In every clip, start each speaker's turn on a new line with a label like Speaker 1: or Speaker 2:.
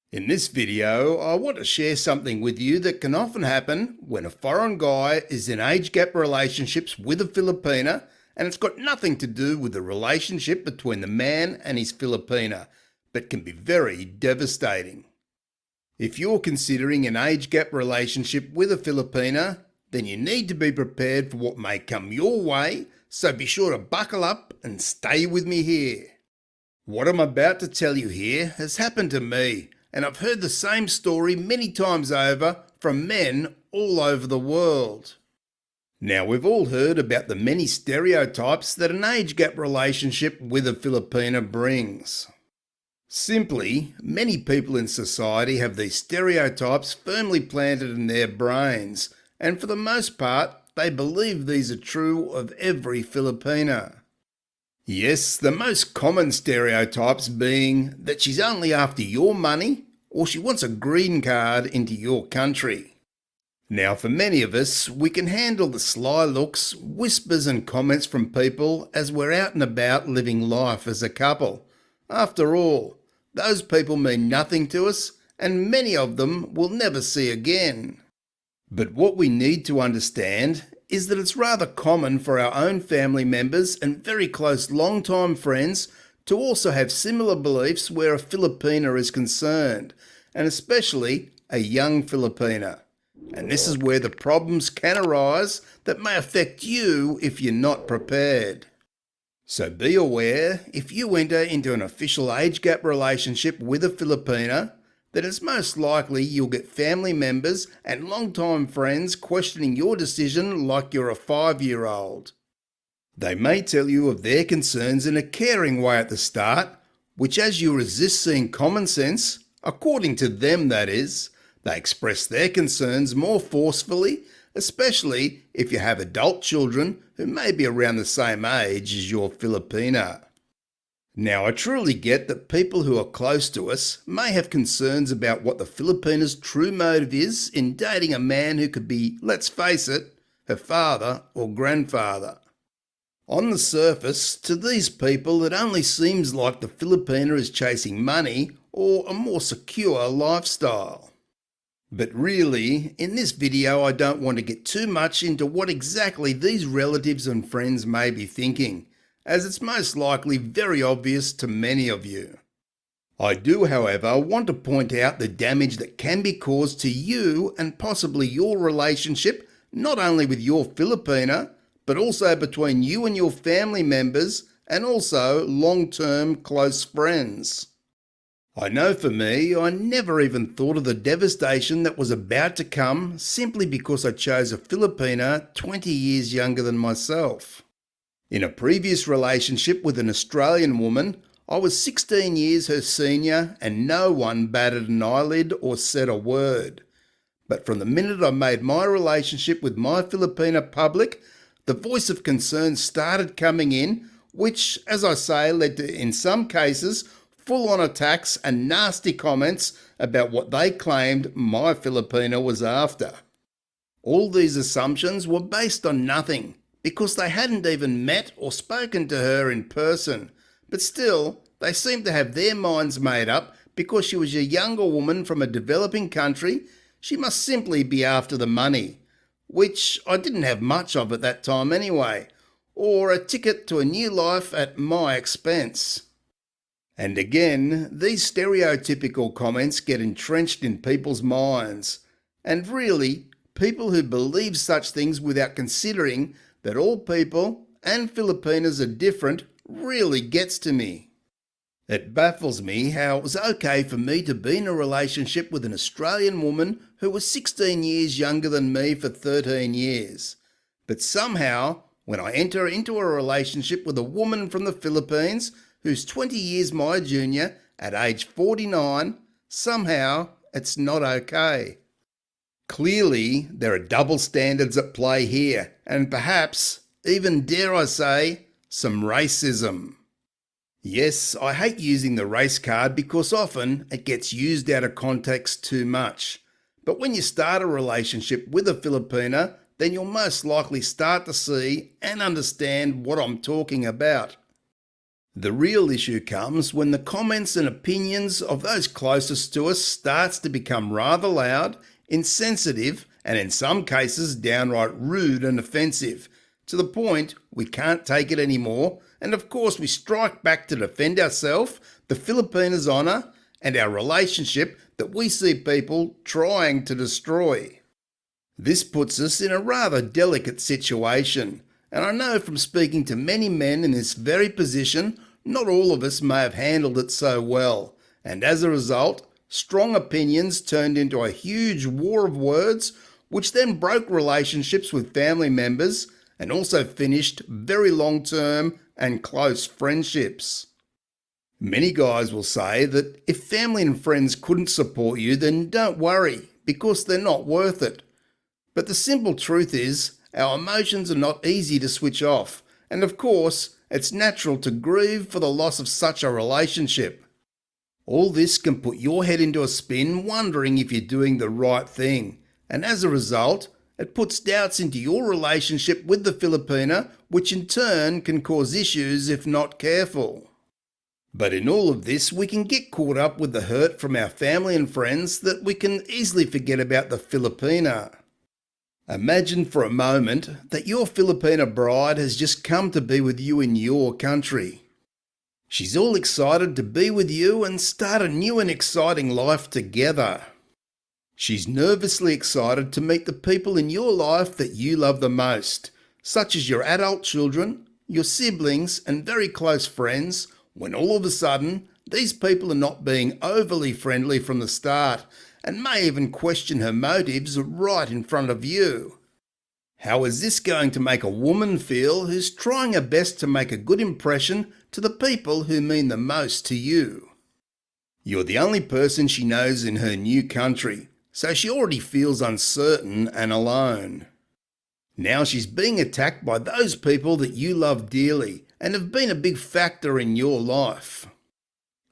Speaker 1: In this video, I want to share something with you that can often happen when a foreign guy is in age gap relationships with a Filipina, and it's got nothing to do with the relationship between the man and his Filipina, but can be very devastating. If you're considering an age gap relationship with a Filipina, then you need to be prepared for what may come your way, so be sure to buckle up and stay with me here. What I'm about to tell you here has happened to me, and I've heard the same story many times over from men all over the world. Now, we've all heard about the many stereotypes that an age gap relationship with a Filipina brings. Simply, many people in society have these stereotypes firmly planted in their brains, and for the most part, they believe these are true of every Filipina. Yes, the most common stereotypes being that she's only after your money or she wants a green card into your country. Now, for many of us, we can handle the sly looks, whispers and comments from people as we're out and about living life as a couple. After all, those people mean nothing to us, and many of them we'll never see again. But what we need to understand is that it's rather common for our own family members and very close long-time friends to also have similar beliefs where a Filipina is concerned, and especially a young Filipina. And this is where the problems can arise that may affect you if you're not prepared. So be aware, if you enter into an official age gap relationship with a Filipina, that it's most likely you'll get family members and long-time friends questioning your decision like you're a 5-year-old. They may tell you of their concerns in a caring way at the start, which as you resist seeing common sense, according to them that is, they express their concerns more forcefully, especially if you have adult children who may be around the same age as your Filipina. Now, I truly get that people who are close to us may have concerns about what the Filipina's true motive is in dating a man who could be, let's face it, her father or grandfather. On the surface, to these people it only seems like the Filipina is chasing money or a more secure lifestyle. But really, in this video I don't want to get too much into what exactly these relatives and friends may be thinking, as it's most likely very obvious to many of you. I do, however, want to point out the damage that can be caused to you and possibly your relationship, not only with your Filipina, but also between you and your family members and also long-term close friends. I know for me, I never even thought of the devastation that was about to come simply because I chose a Filipina 20 years younger than myself. In a previous relationship with an Australian woman, I was 16 years her senior and no one batted an eyelid or said a word. But from the minute I made my relationship with my Filipina public, the voice of concern started coming in, which, as I say, led to, in some cases, full-on attacks and nasty comments about what they claimed my Filipina was after. All these assumptions were based on nothing, because they hadn't even met or spoken to her in person, but still, they seemed to have their minds made up because she was a younger woman from a developing country. She must simply be after the money, which I didn't have much of at that time anyway, or a ticket to a new life at my expense. And again, these stereotypical comments get entrenched in people's minds, and really, people who believe such things without considering that all people and Filipinas are different really gets to me. It baffles me how it was okay for me to be in a relationship with an Australian woman who was 16 years younger than me for 13 years. But somehow, when I enter into a relationship with a woman from the Philippines who's 20 years my junior at age 49, somehow it's not okay. Clearly, there are double standards at play here, and perhaps, even dare I say, some racism. Yes, I hate using the race card because often it gets used out of context too much. But when you start a relationship with a Filipina, then you'll most likely start to see and understand what I'm talking about. The real issue comes when the comments and opinions of those closest to us starts to become rather loud, insensitive, and in some cases downright rude and offensive, to the point we can't take it anymore, and of course we strike back to defend ourselves, the Filipina's honour, and our relationship that we see people trying to destroy. This puts us in a rather delicate situation, and I know from speaking to many men in this very position, not all of us may have handled it so well, and as a result, strong opinions turned into a huge war of words, which then broke relationships with family members and also finished very long-term and close friendships. Many guys will say that if family and friends couldn't support you, then don't worry, because they're not worth it. But the simple truth is, our emotions are not easy to switch off, and of course, it's natural to grieve for the loss of such a relationship. All this can put your head into a spin wondering if you're doing the right thing, and as a result, it puts doubts into your relationship with the Filipina, which in turn can cause issues if not careful. But in all of this, we can get caught up with the hurt from our family and friends that we can easily forget about the Filipina. Imagine for a moment that your Filipina bride has just come to be with you in your country. She's all excited to be with you and start a new and exciting life together. She's nervously excited to meet the people in your life that you love the most, such as your adult children, your siblings, and very close friends, when all of a sudden, these people are not being overly friendly from the start and may even question her motives right in front of you. How is this going to make a woman feel who's trying her best to make a good impression to the people who mean the most to you? You're the only person she knows in her new country, so she already feels uncertain and alone. Now she's being attacked by those people that you love dearly and have been a big factor in your life.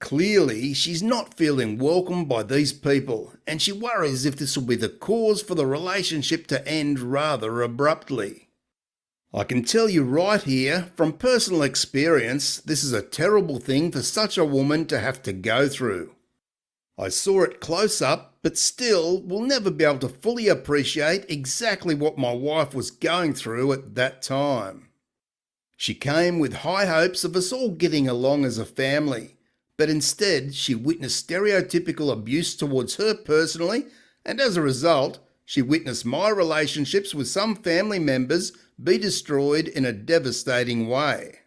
Speaker 1: Clearly, she's not feeling welcomed by these people, and she worries if this will be the cause for the relationship to end rather abruptly. I can tell you right here, from personal experience, this is a terrible thing for such a woman to have to go through. I saw it close up, but still will never be able to fully appreciate exactly what my wife was going through at that time. She came with high hopes of us all getting along as a family, but instead she witnessed stereotypical abuse towards her personally, and as a result, she witnessed my relationships with some family members be destroyed in a devastating way.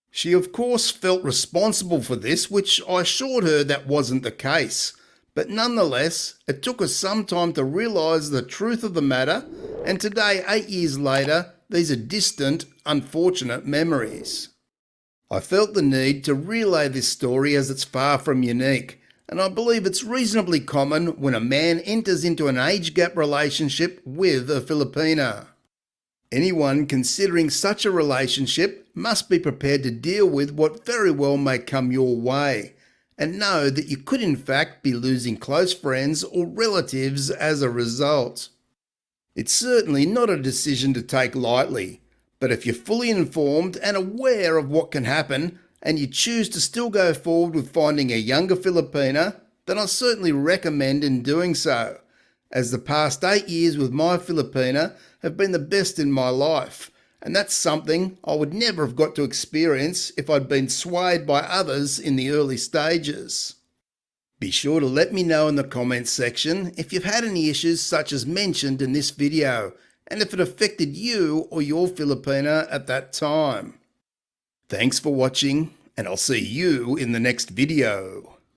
Speaker 1: She of course felt responsible for this, which I assured her that wasn't the case, but nonetheless, it took us some time to realise the truth of the matter, and today, 8 years later, these are distant, unfortunate memories. I felt the need to relay this story as it's far from unique, and I believe it's reasonably common when a man enters into an age gap relationship with a Filipina. Anyone considering such a relationship must be prepared to deal with what very well may come your way, and know that you could in fact be losing close friends or relatives as a result. It's certainly not a decision to take lightly, but if you're fully informed and aware of what can happen, and you choose to still go forward with finding a younger Filipina, then I certainly recommend in doing so, as the past 8 years with my Filipina have been the best in my life, and that's something I would never have got to experience if I'd been swayed by others in the early stages. Be sure to let me know in the comments section if you've had any issues such as mentioned in this video, and if it affected you or your Filipina at that time. Thanks for watching, and I'll see you in the next video.